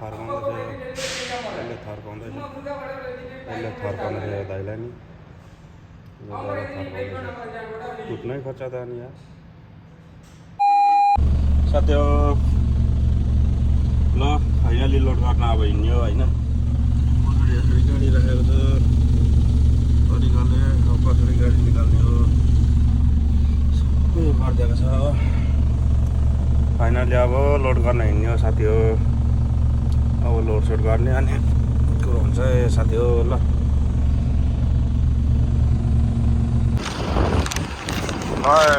थर्काउँदैछ यसले थर्काउँदैछ दाइलाई नि थर्काउँदैछ कुट्नै खोज्छ त अनि यार साथी हो ल फाइनली लोड गर्न अब हिँड्यो होइन यसरी गाडी राखेको छ तरिकाले अब कसरी गाडी निकाल्ने हो सबै गरिदिएको छ फाइनली अब लोड गर्न हिँड्ने हो साथी हो अब लोड सोड गर्ने अनि कुरो हुन्छ साथी हो ल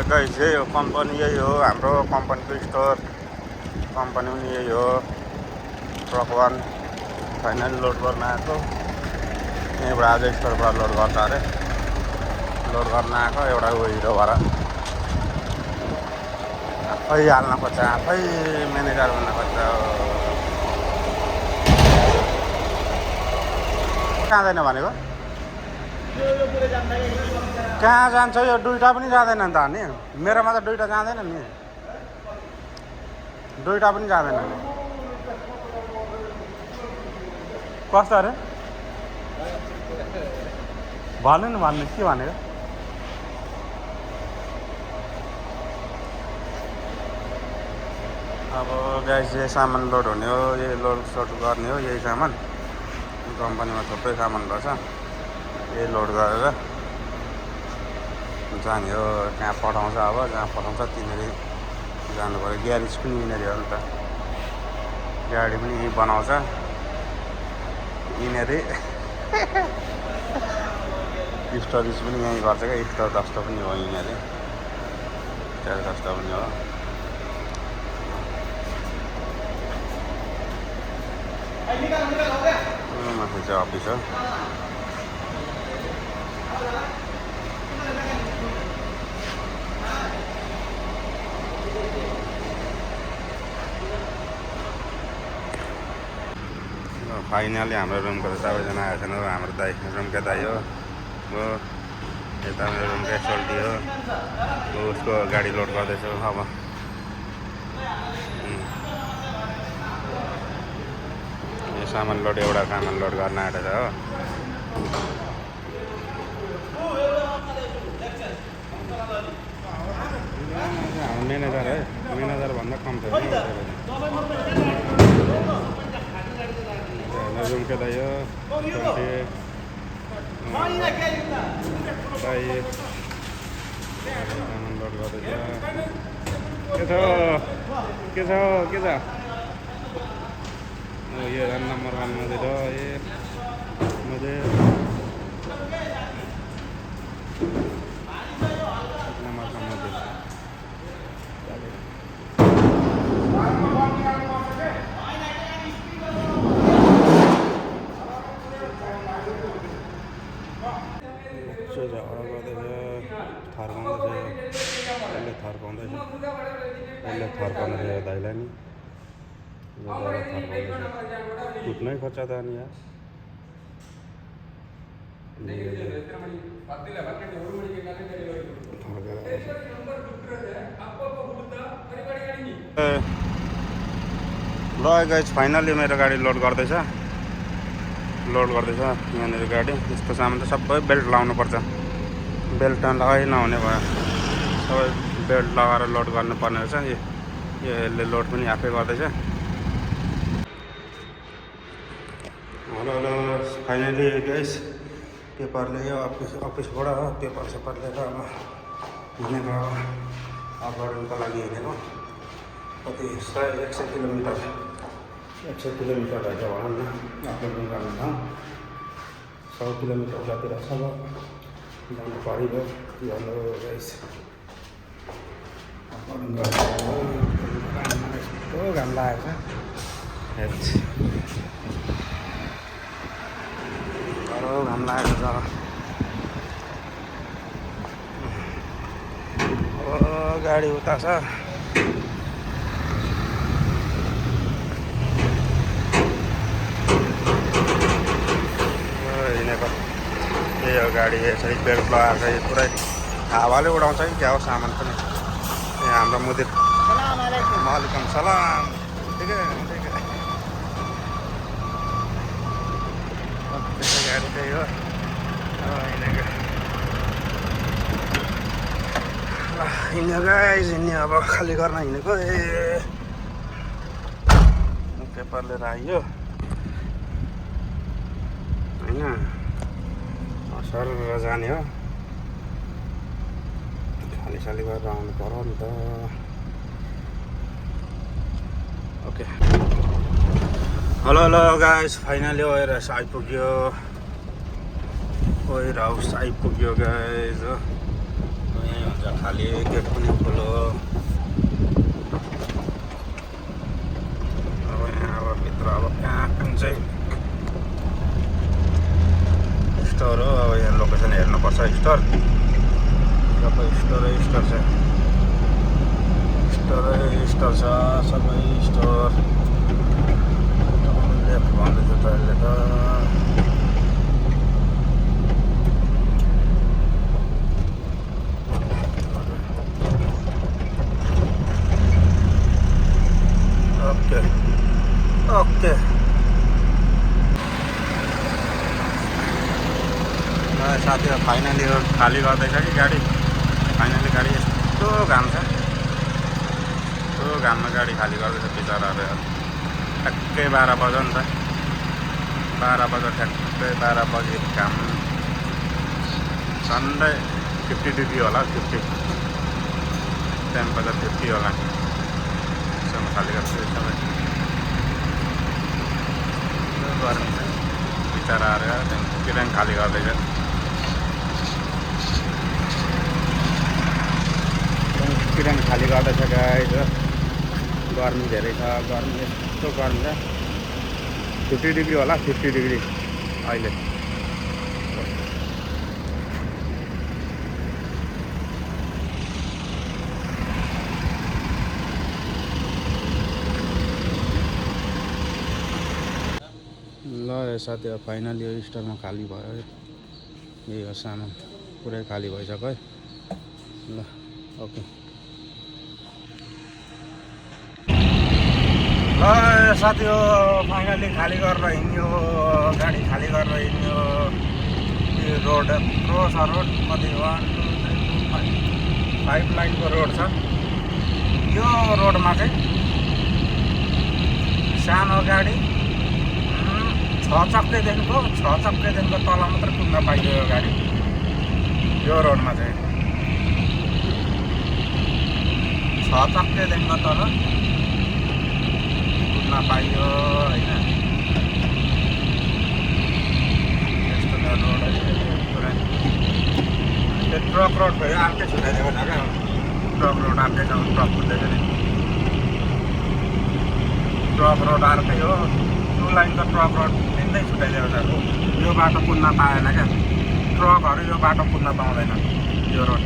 गाइस यही हो कम्पनी यही हो हाम्रो कम्पनीको स्टोर कम्पनी पनि यही हो ट्रक वान फाइनली लोड गर्न आएको यहीँबाट आज स्टोरबाट लोड गर्छ अरे लोड गर्न आएको एउटा हिरो भएर आफै हाल्न खोज्छ आफै म्यानेजर बन्न खोज्छ कहाँ जाने भनेको कहाँ जान्छ यो दुईवटा पनि जाँदैन नि त अनि मेरोमा त दुईवटा जाँदैन नि दुईवटा पनि जाँदैन कस्तो अरे भन्नु नि भन्नु के भनेको अब गाइस यही सामान लोड हुने हो यही लोड सोड गर्ने हो यही सामान कम्पनीमा थुप्रै सामान रहेछ यही लोड गरेर जाने हो कहाँ पठाउँछ अब जहाँ पठाउँछ तिनीहरू जानु पऱ्यो ग्यारेज पनि यिनीहरू हो नि त गाडी पनि यहीँ बनाउँछ यिनीहरू स्टोरेज पनि यहीँ गर्छ क्या स्टोर जस्तो पनि हो यिनीहरू स्टोर जस्तो पनि हो माथि चाहिँ अफिस हो फाइनली हाम्रो रुमको त सबैजना आएको छैन हाम्रो दाइ रुमकै दाइ हो यता मेरो रुमकै सोल्टी हो उसको गाडी लोड गर्दैछु अब यो सामान लोड एउटा सामान लोड गर्न आएको छ हो हाम्रो म्यानेजर है म्यानेजर भन्दा कम छ रुमकै दाइ हो दाइ सामान लोड गर्दैछ के छ ये रन नंबर 1 मध्ये दो ये मध्ये नंबर मध्ये थर्काउँदैछ दाइलाई नि कुट्नै खोज्छ त अनि यार ल गाइस फाइनली मेरो गाडी लोड गर्दैछ यहाँनिर गाडी यस्तो सामान त सबै बेल्ट लाउनुपर्छ बेल्ट लगाइ नहुने भयो सबै बेल्ट लगाएर लोड गर्नुपर्ने रहेछ यसले लोड पनि आफै गर्दैछ हेलो फाइनली गाइस पेपर ल्यायो अफिसबाट पेपर सेपर लिएर अब हिँडेको अपलोडिङको लागि हिँडेको कति 100 किलोमिटर 100 किलोमिटर रहेछ भनौँ न अपलोडिङ गर्नु छ 100 किलोमिटर जति रहेछ अब जानु पऱ्यो जानु गाइस अपलोडिङ यस्तो घाम लागेको छ घाम लागेको छ गाडी उता छ हिँडेको त्यही हो गाडी यसरी बेल्ट लगाएर चाहिँ पुरै हावाले उडाउँछ कि क्या हो सामान पनि यहाँ हाम्रो मुदिर वालेकुम सलाम ठिकै हो हिँड्यो गाइस हिँड्ने अब खाली गर्न हिँडेको पेपर लिएर आइयो होइन सर जाने हो खाली साली गरेर आउनु पर्यो नि त okay hello guys finally warehouse आइपुग्यो वेयर हाउस आइपुग्यो गाइस हो यहीँ हुन्छ खाली गेट पनि खोलो अब यहाँ अब भित्र अब कहाँ चाहिँ स्टोर हो अब यहाँ लोकेसन हेर्नुपर्छ स्टोर सबै स्टोरै स्टोर छ सबै स्टोर लेफ्ट भन्दैछ तैँले त ओके साथीहरू फाइनली खाली गर्दैछ कि गाडी फाइनली गाडी यस्तो घाम छ यस्तो घाममा गाडी खाली गर्दैछ बिचराहरू ठ्याक्कै 12 बज्यो नि त 12 बज्यो ठ्याक्कै 12 बजी घाम झन्डै 50 डिग्री होला 50 टेम्परेचर 50 होला यसमा खाली गर्छु सबै गर्मी छ बिचराहरू किरण खाली गर्दैछ किरण खाली गर्दैछ गाइस गर्मी धेरै छ गर्मी यस्तो गर्मी छ 50 डिग्री होला 50 डिग्री अहिले ल साथी अब फाइनली यो स्टोरमा खाली भयो यही हो सामान पुरै खाली भइसक्यो है ल ओके ल साथी हो फाइनली खाली गरेर हिँड्यो गाडी खाली गरेर हिँड्यो यो रोड क्रस रोड कति 1 2 3 4 5 लाइनको रोड छ यो रोडमा चाहिँ सानो गाडी 6 चक्केदेखिको तल मात्र कुद्न पाइयो यो गाडी यो रोडमा चाहिँ 6 चक्केदेखिको तल कुद्न पाइयो होइन यस्तो रोड पुरा त्यो ट्रक रोड भयो अर्कै छुट्याइदियो भने क्या ट्रक रोड अर्कै छ ट्रक कुद्दैछ नि ट्रक रोड अर्कै हो 2 लाइनको ट्रक रोड तिनटै छुट्याइदियो भने यो बाटो कुद्न पाएन क्या ट्रकहरू यो बाटो कुद्न पाउँदैन यो रोड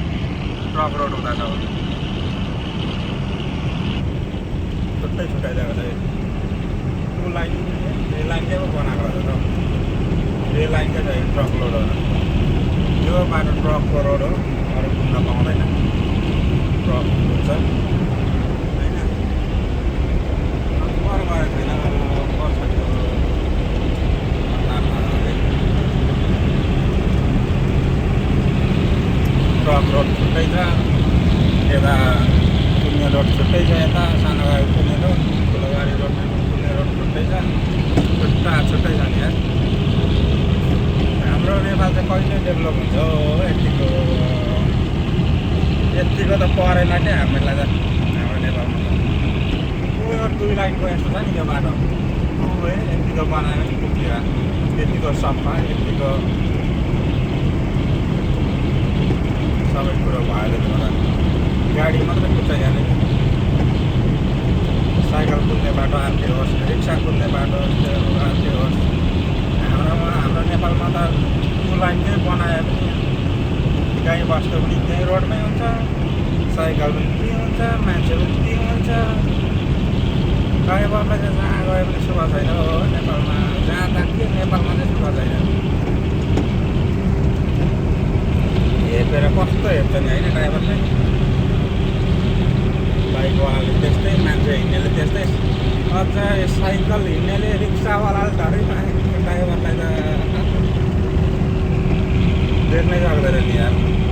ट्रक रोड हुँदा छ छुट्टै छुट्याइदियो भने 2 लाइन रेल लाइनकै पो बनाएको रहेछ त रेल लाइनकै छ ट्रक रोड हो यो बाटो ट्रकको रोड हो अरू कुद्न पाउँदैन ट्रक हुन्छ होइन पर गएको छैन ट्रक रोड छुट्टै छ यता कुन्ने रोड छुट्टै छ यता सानो गाडी कुन्ने रोड ठुलो गाडी रोड कुन्ने रोड छुट्टै छ छुट्टै छ नि यार हाम्रो नेपाल चाहिँ कहिले डेभलप हुन्छ हो यतिको त परेन क्या हामीलाई त हाम्रो नेपालमा त 2 लाइनको यस्तो छ नि यो बाटो यतिको बनायो नि पुग्यो यतिको सफा यतिको सबै कुरो भएर होला गाडी मात्रै कुद्छ जाने साइकल कुद्ने बाटो अर्कै होस् रिक्सा कुद्ने बाटो अर्कै होस् हाम्रो नेपालमा त 2 लाइनकै बनायो भने गाई बस्तु पनि त्यही रोडमै हुन्छ साइकल पनि त्यही हुन्छ मान्छे पनि त्यही हुन्छ ड्राइभरलाई चाहिँ जहाँ गए पनि सुख छैन हो नेपालमा जहाँ ताकि नेपालमा चाहिँ सुख छैन हेपेर कस्तो हेर्छ नि होइन ड्राइभरले बाइकवालाले त्यस्तै मान्छे हिँड्नेले त्यस्तै अझ साइकल हिँड्नेले रिक्सावालाले धरै ड्राइभरलाई त लेट नहीं जागता रहती यार।